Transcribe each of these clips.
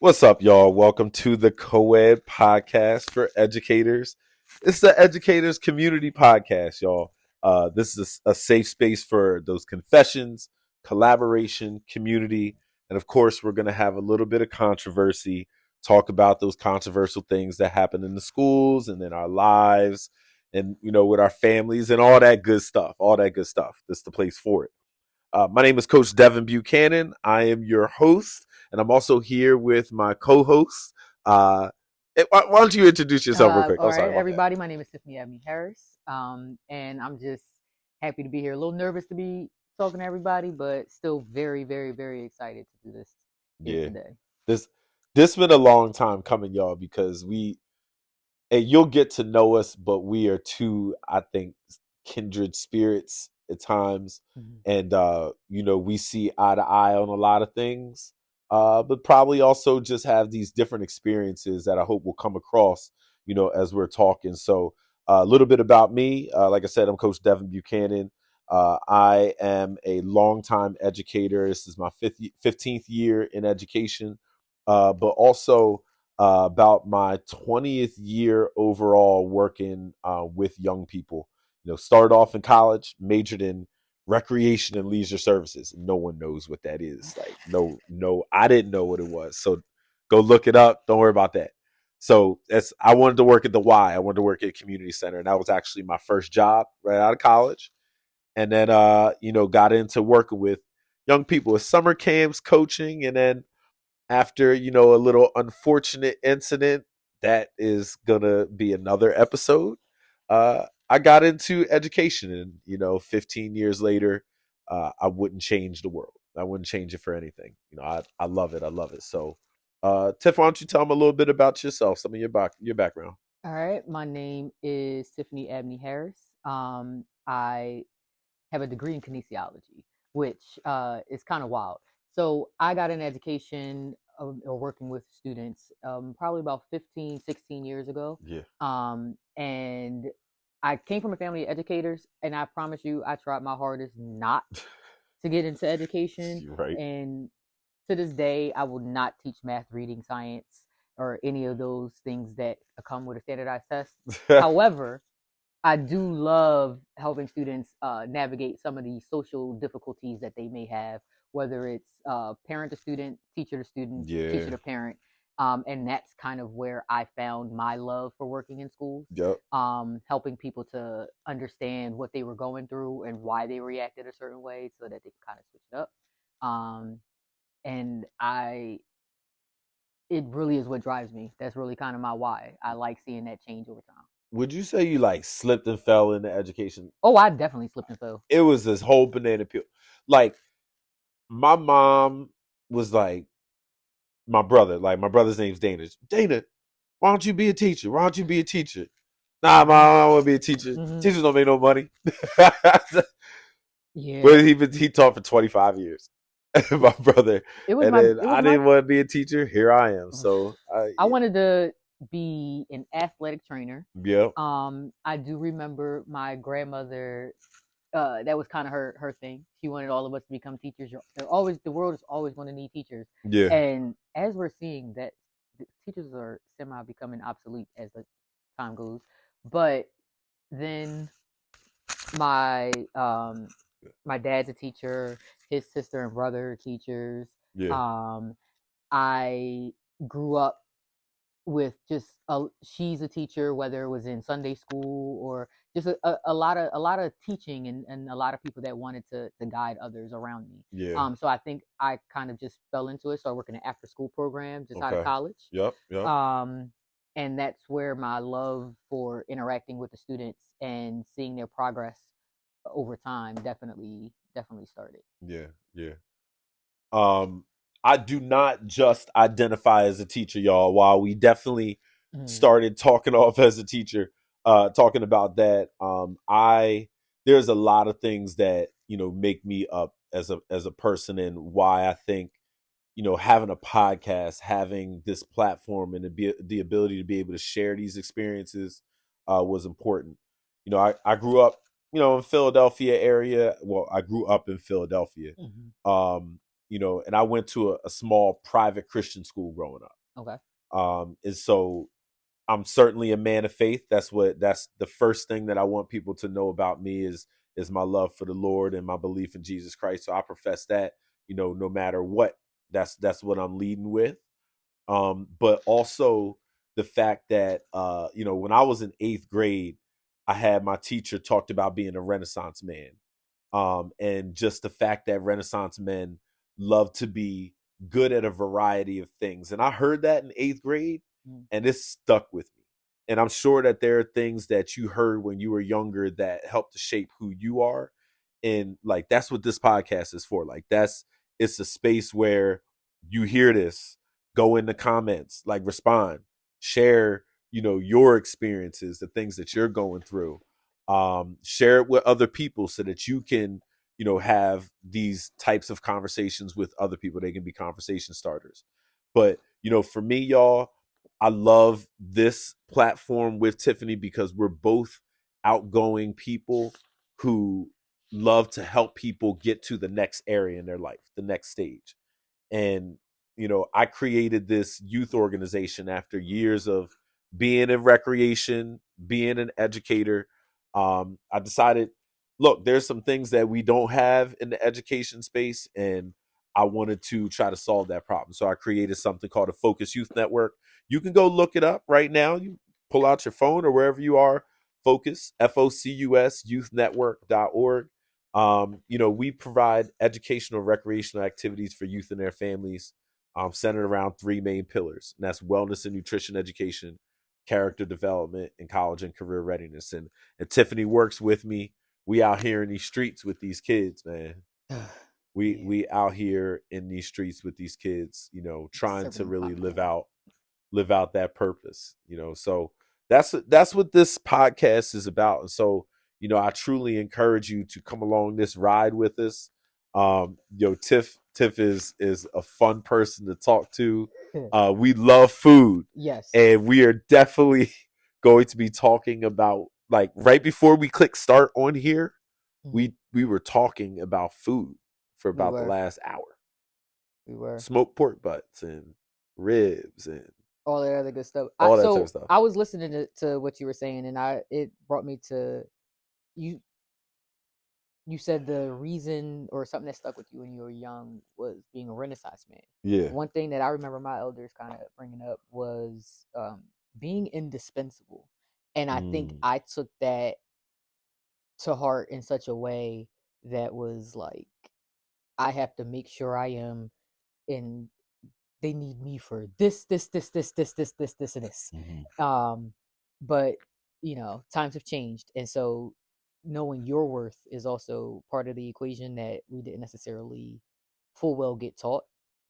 What's up, y'all? Welcome to the Co-Ed Podcast for Educators. It's the Educators Community Podcast, y'all. This is a safe space for those confessions, collaboration, community, and of course, we're going to have a little bit of controversy, talk about those controversial things that happen in the schools and in our lives, and with our families and all that good stuff. All that good stuff. This is the place for it. My name is Coach Devin Buchanan. I am your host, and I'm also here with my co-host. Why don't you introduce yourself real quick? All I'm sorry right, about that. everybody. My name is Tiffany Abney Harris, and I'm just happy to be here. A little nervous to be talking to everybody, but still very, very, very excited to do this here Yeah, today. this been a long time coming, y'all, because and you'll get to know us, but we are two, I think, kindred spirits at times, and we see eye to eye on a lot of things, but probably also just have these different experiences that I hope will come across, as we're talking. So a little bit about me. Like I said, I'm Coach Devin Buchanan. I am a longtime educator. This is my 15th year in education, but also about my 20th year overall working with young people. Started off in college, majored in recreation and leisure services. No one knows what that is. Like, no, I didn't know what it was. So go look it up. Don't worry about that. So I wanted to work at the Y. I wanted to work at a community center, and that was actually my first job right out of college. And then got into working with young people with summer camps, coaching, and then after a little unfortunate incident that is gonna be another episode, I got into education, and 15 years later, I wouldn't change the world. I wouldn't change it for anything. I love it. I love it. So Tiff, why don't you tell them a little bit about yourself, some of your background? All right, my name is Tiffany Abney Harris. I have a degree in kinesiology, which is kind of wild. So I got an education or working with students probably about 15, 16 years ago. Yeah. And I came from a family of educators, and I promise you, I tried my hardest not to get into education. You're right. And to this day, I will not teach math, reading, science, or any of those things that come with a standardized test. However, I do love helping students navigate some of the social difficulties that they may have, whether it's parent to student, teacher to student, teacher Yeah. to parent. And that's kind of where I found my love for working in schools, Yep. helping people to understand what they were going through and why they reacted a certain way so that they can kind of switch it up. Um, and it really is what drives me. That's really kind of my why. I like seeing that change over time. Would you say you like slipped and fell into education? Oh, I definitely slipped and fell. It was this whole banana peel. Like, my mom was like, my brother's name's Dana. Dana, why don't you be a teacher? Why don't you be a teacher? Nah, mom, I don't want to be a teacher. Teachers don't make no money. Yeah. Well, he taught for 25 years. My brother. It was And then I didn't want to be a teacher. Here I am. So I wanted to be an athletic trainer. yeah. I do remember my grandmother. That was kind of her thing. She wanted all of us to become teachers. The world is always going to need teachers. Yeah. And as we're seeing that teachers are semi becoming obsolete as the time goes, but then my my dad's a teacher, his sister and brother are teachers. Yeah. I grew up with she's a teacher, whether it was in Sunday school or just a lot of teaching and a lot of people that wanted to guide others around me. Yeah. So I think I kind of just fell into it. Started working an after school program just out of Okay. college. Yep. Yep. And that's where my love for interacting with the students and seeing their progress over time definitely started. Yeah. Yeah. Um, I do not just identify as a teacher, y'all. While we definitely started talking off as a teacher, talking about that, I there's a lot of things that make me up as a person, and why I think having a podcast, having this platform, and the ability to be able to share these experiences was important. I grew up in Philadelphia area. Well, I grew up in Philadelphia. and I went to a small private Christian school growing up. Okay. And so I'm certainly a man of faith. That's the first thing that I want people to know about me is my love for the Lord and my belief in Jesus Christ. So I profess that, no matter what, that's what I'm leading with. But also the fact that, when I was in 8th grade, I had my teacher talked about being a Renaissance man. And just the fact that Renaissance men love to be good at a variety of things. And I heard that in 8th grade, and it stuck with me. And I'm sure that there are things that you heard when you were younger that helped to shape who you are. And like, that's what this podcast is for. Like, it's a space where you hear this, go in the comments, like respond, share, your experiences, the things that you're going through. Share it with other people so that you can, have these types of conversations with other people. They can be conversation starters. But, for me, y'all, I love this platform with Tiffany because we're both outgoing people who love to help people get to the next area in their life, the next stage. And, I created this youth organization after years of being in recreation, being an educator. I decided, look, there's some things that we don't have in the education space, and I wanted to try to solve that problem. So I created something called a Focus Youth Network. You can go look it up right now. You pull out your phone or wherever you are, Focus, FOCUS, youthnetwork.org. We provide educational, recreational activities for youth and their families, centered around 3 main pillars, and that's wellness and nutrition education, character development, and college and career readiness. And Tiffany works with me. We out here in these streets with these kids, man. We out here in these streets with these kids, trying to really live out that purpose, So that's what this podcast is about. And so, I truly encourage you to come along this ride with us. Tiff is a fun person to talk to. We love food. Yes. And we are definitely going to be talking about, like, right before we click start on here, we were talking about food for about the last hour. We were. Smoked pork butts and ribs and all that other good stuff. All that type of stuff. I was listening to what you were saying, and it brought me to you. You said the reason or something that stuck with you when you were young was being a Renaissance man. Yeah. One thing that I remember my elders kind of bringing up was being indispensable. And I think I took that to heart in such a way that was like, I have to make sure I am in, they need me for this, and this. But, times have changed. And so knowing your worth is also part of the equation that we didn't necessarily full well get taught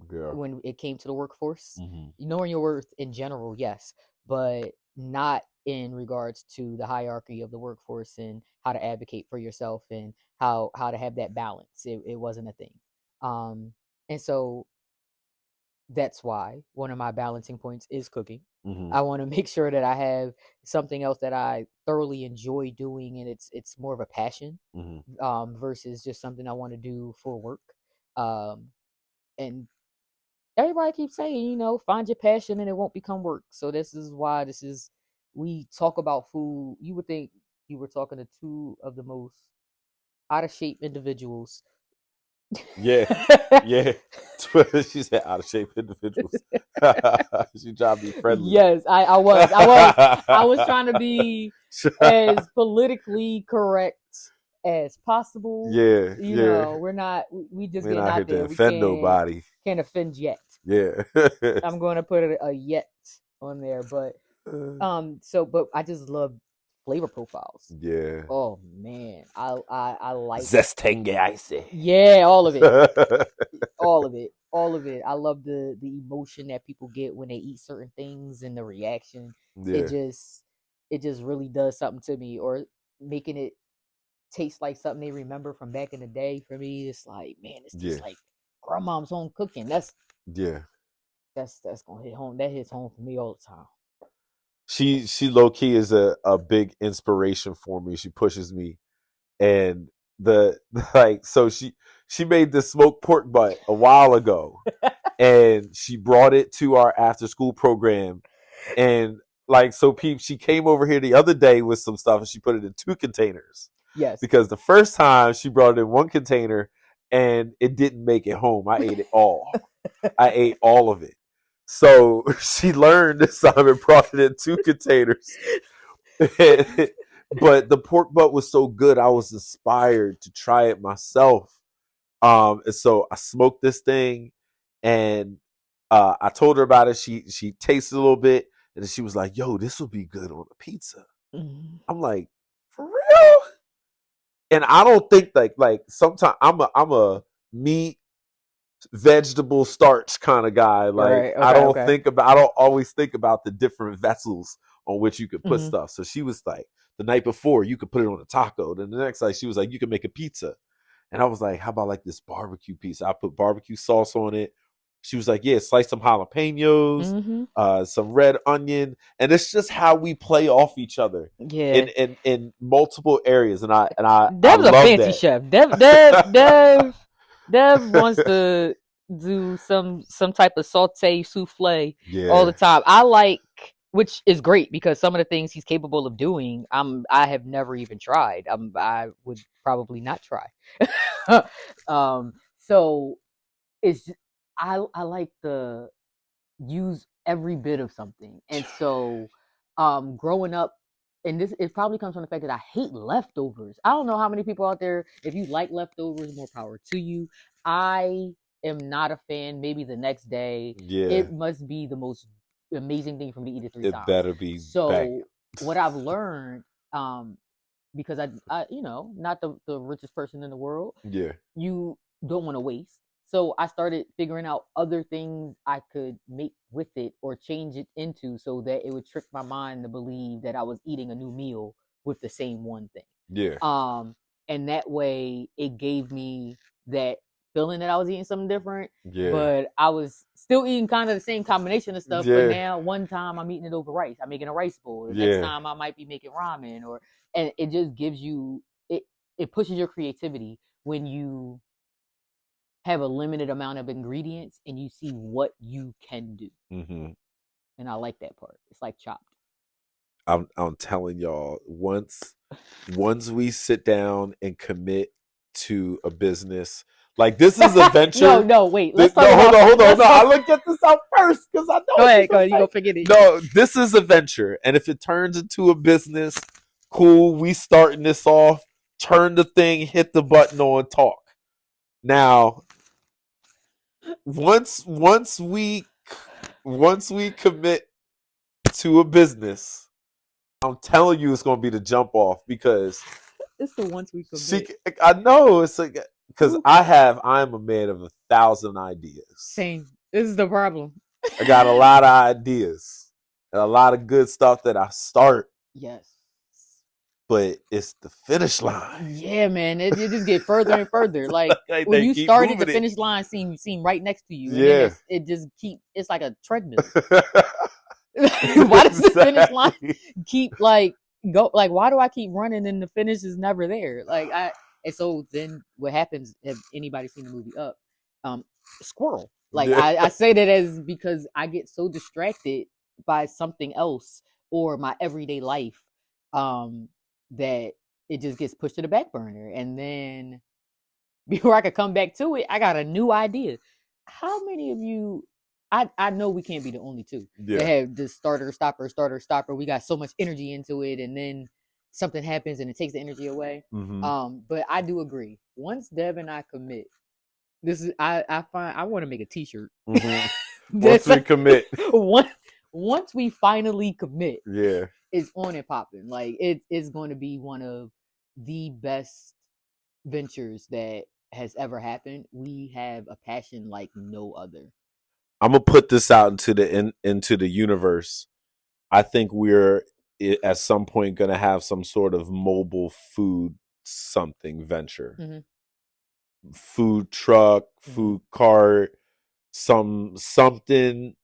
when it came to the workforce. Knowing your worth in general, yes, but not in regards to the hierarchy of the workforce and how to advocate for yourself and how to have that balance. It wasn't a thing. And so that's why one of my balancing points is cooking. I want to make sure that I have something else that I thoroughly enjoy doing, and it's more of a passion versus just something I want to do for work. And everybody keeps saying, find your passion and it won't become work. So this is why we talk about food. You would think you were talking to 2 of the most out of shape individuals. Yeah. She said out of shape individuals. She tried to be friendly. Yes, I was trying to be as politically correct as possible. Yeah. We're not. We just We're getting not out there. To offend nobody. Can't offend yet. Yeah. I'm going to put a yet on there, but but I just love flavor profiles. Yeah. Oh man, I like zestenge icy. Yeah, all of it. all of it. I love the emotion that people get when they eat certain things and the reaction. It just really does something to me, or making it taste like something they remember from back in the day. For me, it's like, man, it's just like grandma's home cooking. That's gonna hit home. That hits home for me all the time. She low key is a big inspiration for me. She pushes me, and so she she made this smoked pork butt a while ago, and she brought it to our after school program. And like, so she came over here the other day with some stuff, and she put it in 2 containers. Yes. Because the first time she brought it in 1 container and it didn't make it home. I ate it all. I ate all of it. So she learned this time and brought it in 2 containers. But the pork butt was so good, I was inspired to try it myself. And so I smoked this thing, and I told her about it. She tasted a little bit, and then she was like, "Yo, this will be good on a pizza." Mm-hmm. I'm like, "For real?" And I don't think like sometimes I'm a meat, vegetable, starch kind of guy. Like, right, okay, I don't always think about the different vessels on which you could put stuff. So she was like, the night before you could put it on a taco. Then the next night she was like, you can make a pizza. And I was like, how about like this barbecue pizza? I put barbecue sauce on it. She was like, yeah, slice some jalapenos, some red onion. And it's just how we play off each other in multiple areas. And I Dev's I a fancy chef. Dev wants to do some type of saute souffle all the time. I like, which is great because some of the things he's capable of doing, I have never even tried. I would probably not try. So it's just, I like to use every bit of something, and so growing up. And this, it probably comes from the fact that I hate leftovers. I don't know how many people out there, if you like leftovers, more power to you. I am not a fan. Maybe the next day, it must be the most amazing thing for me to eat it 3 times. It better be. So what I've learned, because I not the richest person in the world. Yeah. You don't want to waste. So I started figuring out other things I could make with it or change it into so that it would trick my mind to believe that I was eating a new meal with the same one thing. Yeah. And that way it gave me that feeling that I was eating something different. Yeah. But I was still eating kind of the same combination of stuff. Yeah. But now one time I'm eating it over rice. I'm making a rice bowl. The next time I might be making ramen, and it just gives you it pushes your creativity when you have a limited amount of ingredients and you see what you can do. Mm-hmm. And I like that part. It's like Chopped. I'm telling y'all, once we sit down and commit to a business, like this is a venture. No, wait. Hold on. No, I look at this out first because I know. Go ahead. You gonna forget it. No, this is a venture, and if it turns into a business, cool. We starting this off. Turn the thing, hit the button on talk. Now, once we commit to a business, I'm telling you, it's gonna be the jump off because it's the once we commit. I know it's like because I'm a man of 1,000 ideas. Same. This is the problem. I got a lot of ideas and a lot of good stuff that I start. Yes. But it's the finish line. Yeah, man. It just get further and further. Like when you started, the finish line seem right next to you. And yeah. It just it's like a treadmill. Why does the finish line keep go? Like, why do I keep running and the finish is never there? And so then what happens? Have anybody seen the movie Up? Squirrel. Like I say that as because I get so distracted by something else or my everyday life. That it just gets pushed to the back burner. And then before I could come back to it, I got a new idea. How many of you, I know we can't be the only two that have the starter, stopper. We got so much energy into it. And then something happens and it takes the energy away. Mm-hmm. But I do agree. Once Deb and I commit, this is, I find, I want to make a t-shirt. Mm-hmm. Once we commit. Once we finally commit. Yeah. It's on and popping. Like it's going to be one of the best ventures that has ever happened. We have a passion like no other. I'm gonna put this out into the universe. I think we're at some point gonna have some sort of mobile food something venture, food truck, food cart, something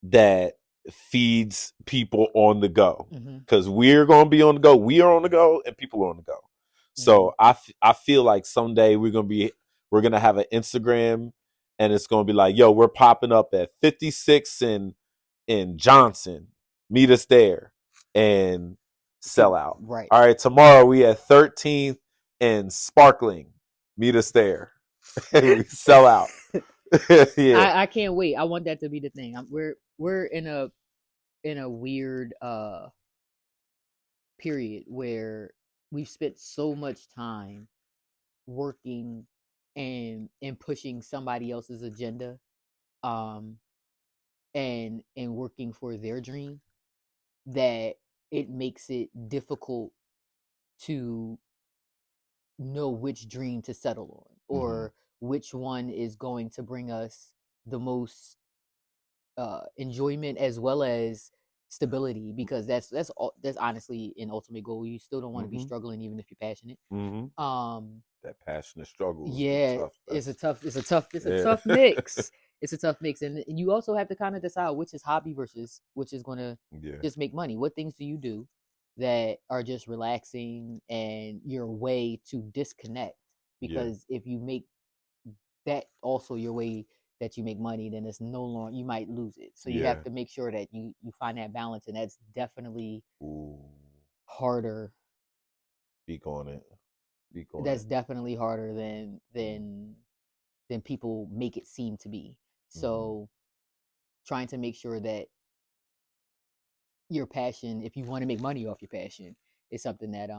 that feeds people on the go because we're gonna be on the go. We are on the go, and people are on the go. So I feel like someday we're gonna be we're gonna have an Instagram, and it's gonna be like, yo, we're popping up at 56 in Johnson. Meet us there and sell out. Right. All right, tomorrow we at 13th and Sparkling. Meet us there. We sell out. Yeah. I can't wait. I want that to be the thing. We're in a weird period where we've spent so much time working and pushing somebody else's agenda, um and working for their dream, that it makes it difficult to know which dream to settle on, or which one is going to bring us the most enjoyment as well as stability, because that's honestly an ultimate goal. You still don't want to be struggling even if you're passionate. That passionate struggle. Yeah, Tough, it's a tough mix. It's a tough mix, and you also have to kind of decide which is hobby versus which is going to just make money. What things do you do that are just relaxing and your way to disconnect? Because if you make that also your way that you make money, then it's no longer, you might lose it. So you have to make sure that you find that balance, and that's definitely harder. Speak on it. That's definitely harder than people make it seem to be. So trying to make sure that your passion, if you want to make money off your passion, is something that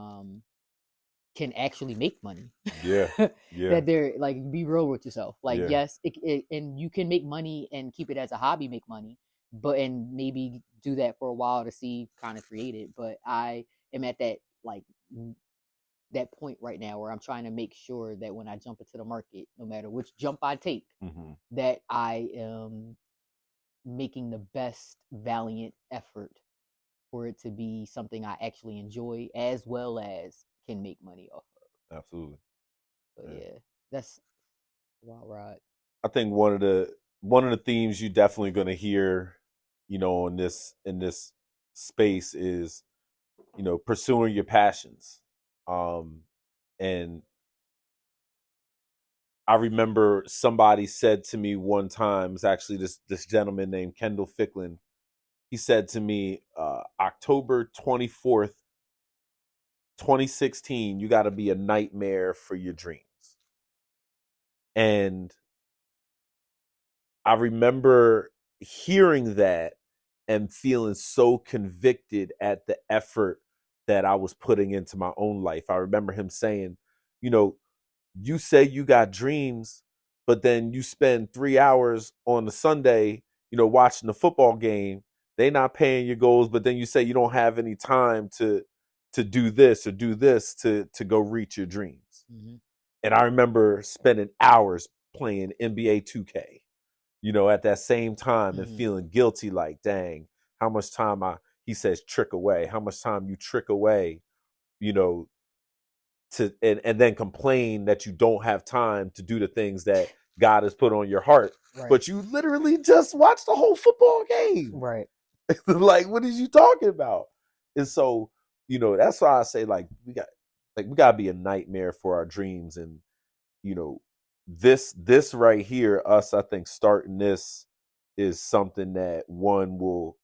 can actually make money. That they're like, be real with yourself. Like, yes, and you can make money and keep it as a hobby, make money, but and maybe do that for a while to see, kind of create it. But I am at that that point right now where I'm trying to make sure that when I jump into the market, no matter which jump I take, that I am making the best valiant effort for it to be something I actually enjoy as well as can make money off of. Absolutely. But that's a wild ride. I think one of the themes you definitely going to hear, in this space is, pursuing your passions. And I remember somebody said to me one time, it's actually this gentleman named Kendall Ficklin. He said to me, October 24th, 2016, you got to be a nightmare for your dreams. And I remember hearing that and feeling so convicted at the effort that I was putting into my own life. I remember him saying, you say you got dreams, but then you spend 3 hours on the Sunday, watching the football game. They not paying your goals, but then you say you don't have any time to do this or do this to go reach your dreams. And I remember spending hours playing NBA 2K, at that same time, and feeling guilty, like, dang, how much time he says trick away, how much time you trick away, and then complain that you don't have time to do the things that God has put on your heart. Right. But you literally just watched the whole football game. Right. Like, what is you talking about? And so, that's why I say, we gotta be a nightmare for our dreams. And, this right here, us, I think starting this is something that one will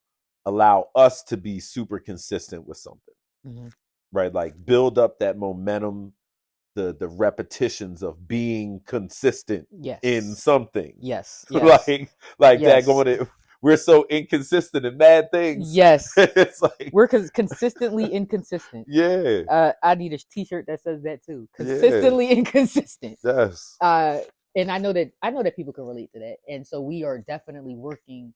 allow us to be super consistent with something. Right? Like, build up that momentum, the repetitions of being consistent in something. Yes. like that going. We're so inconsistent in bad things. Yes. It's like we're consistently inconsistent. Yeah. I need a t-shirt that says that too. Consistently inconsistent. Yes. And I know that people can relate to that. And so we are definitely working,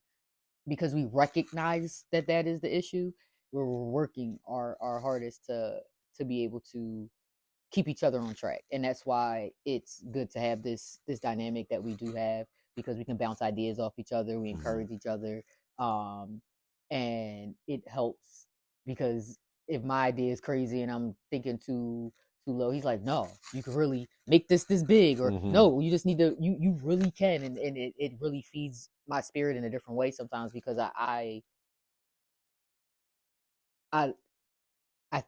because we recognize that is the issue. We're working our hardest to be able to keep each other on track. And that's why it's good to have this dynamic that we do have, because we can bounce ideas off each other. We encourage each other. And it helps, because if my idea is crazy and I'm thinking too low, he's like, no, you can really make this big, or no, you just need to, you really can. And it really feeds my spirit in a different way sometimes, because I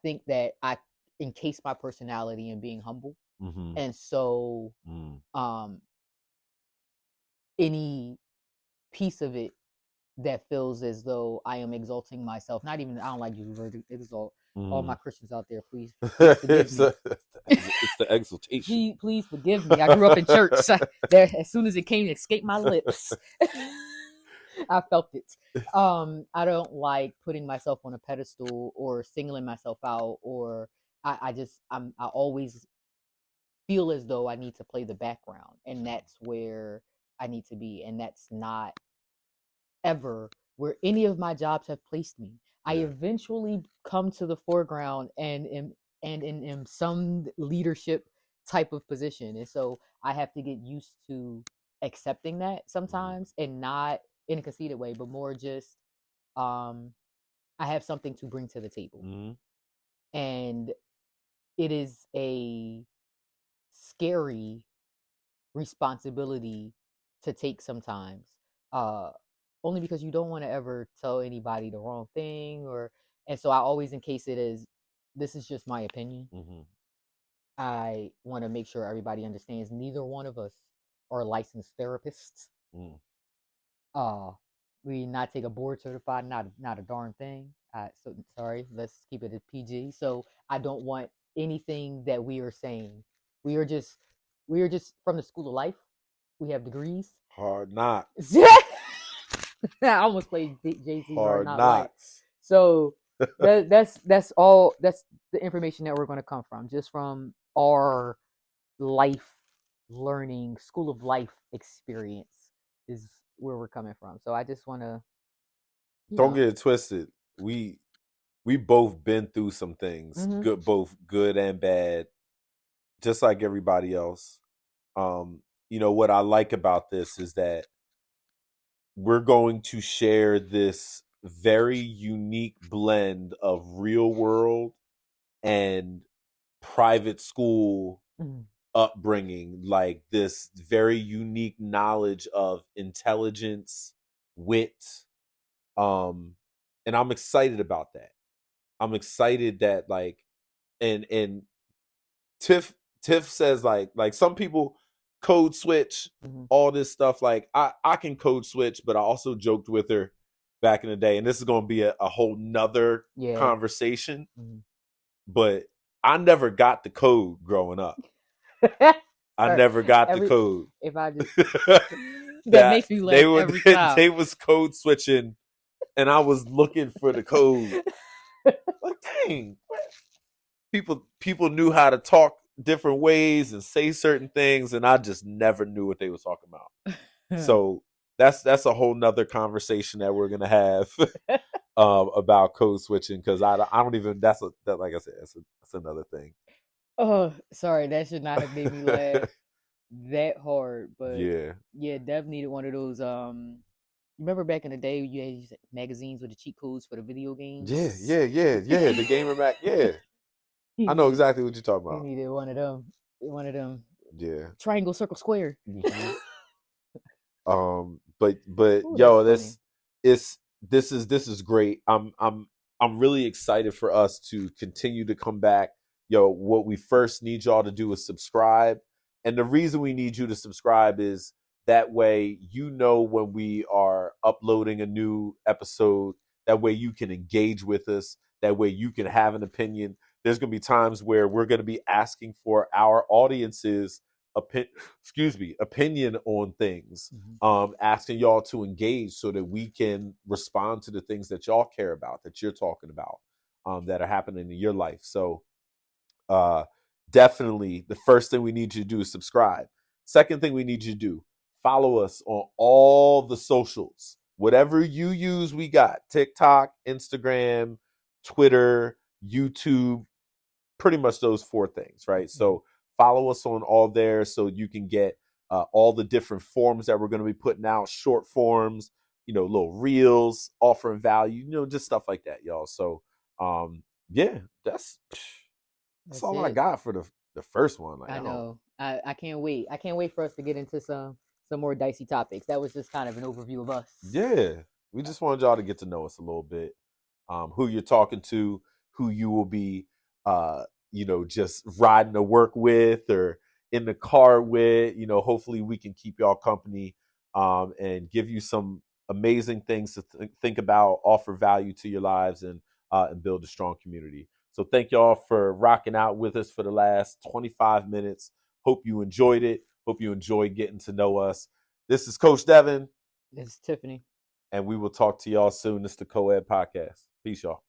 think that I encase my personality in being humble. Mm-hmm. And so any piece of it that feels as though I am exalting myself, not even, I don't like you word exalt. All my Christians out there, please forgive me. It's the exaltation. Please forgive me. I grew up in church. As soon as it came, it escaped my lips. I felt it. I don't like putting myself on a pedestal or singling myself out, or I always feel as though I need to play the background, and that's where I need to be, and that's not ever where any of my jobs have placed me. I eventually come to the foreground and am some leadership type of position, and so I have to get used to accepting that sometimes, and not in a conceited way, but more just I have something to bring to the table, and it is a scary responsibility to take sometimes, only because you don't want to ever tell anybody the wrong thing, and so I always encase it as, this is just my opinion. I want to make sure everybody understands neither one of us are licensed therapists. We not take a board certified, not a darn thing. So sorry, let's keep it at PG. So I don't want anything that we are saying. We are just from the school of life. We have degrees. Hard knocks. I almost played Jay-Z Hard Not knocks. Life. So that's all. That's the information that we're going to come from, just from our life learning, school of life experience is where we're coming from. So I just want to don't get it twisted. We both been through some things, both good and bad, just like everybody else. What I like about this is that we're going to share this very unique blend of real world and private school upbringing, like this very unique knowledge of intelligence, wit, and I'm excited about that. I'm excited that and Tiff says like some people code switch, all this stuff. Like I can code switch, but I also joked with her back in the day, and this is going to be a whole nother conversation. But I never got the code growing up. I never got the code. If I just that makes me laugh every time. They was code switching, and I was looking for the code. Like, dang, people knew how to talk different ways and say certain things, and I just never knew what they was talking about. So that's a whole nother conversation that we're gonna have about code switching, because I don't even that like I said, that's another thing. Oh, sorry, that should not have made me laugh that hard, but yeah, Dev needed one of those. Remember back in the day, you had magazines with the cheat codes for the video games. Yeah. The Gamer Mac. Yeah, I know exactly what you're talking about. He needed one of them. Yeah. Triangle, circle, square. But ooh, yo, this is great. I'm really excited for us to continue to come back. Yo, what we first need y'all to do is subscribe. And the reason we need you to subscribe is that way when we are uploading a new episode, that way you can engage with us, that way you can have an opinion. There's going to be times where we're going to be asking for our audience's opinion on things, asking y'all to engage so that we can respond to the things that y'all care about, that you're talking about, that are happening in your life. So definitely the first thing we need you to do is subscribe. Second thing we need you to do, follow us on all the socials. Whatever you use, we got TikTok, Instagram, Twitter, YouTube, pretty much those 4 things, right? So follow us on all there so you can get all the different forms that we're going to be putting out, short forms, little reels, offering value, just stuff like that, y'all. So yeah, that's all I got for the first one. Like, I know. I can't wait. I can't wait for us to get into some more dicey topics. That was just kind of an overview of us. Yeah. We just wanted y'all to get to know us a little bit. Who you're talking to, who you will be just riding to work with or in the car with. Hopefully we can keep y'all company and give you some amazing things to think about, offer value to your lives, and build a strong community. So thank y'all for rocking out with us for the last 25 minutes. Hope you enjoyed it. Hope you enjoyed getting to know us. This is Coach Devin. This is Tiffany. And we will talk to y'all soon. This is the Co-Ed Podcast. Peace, y'all.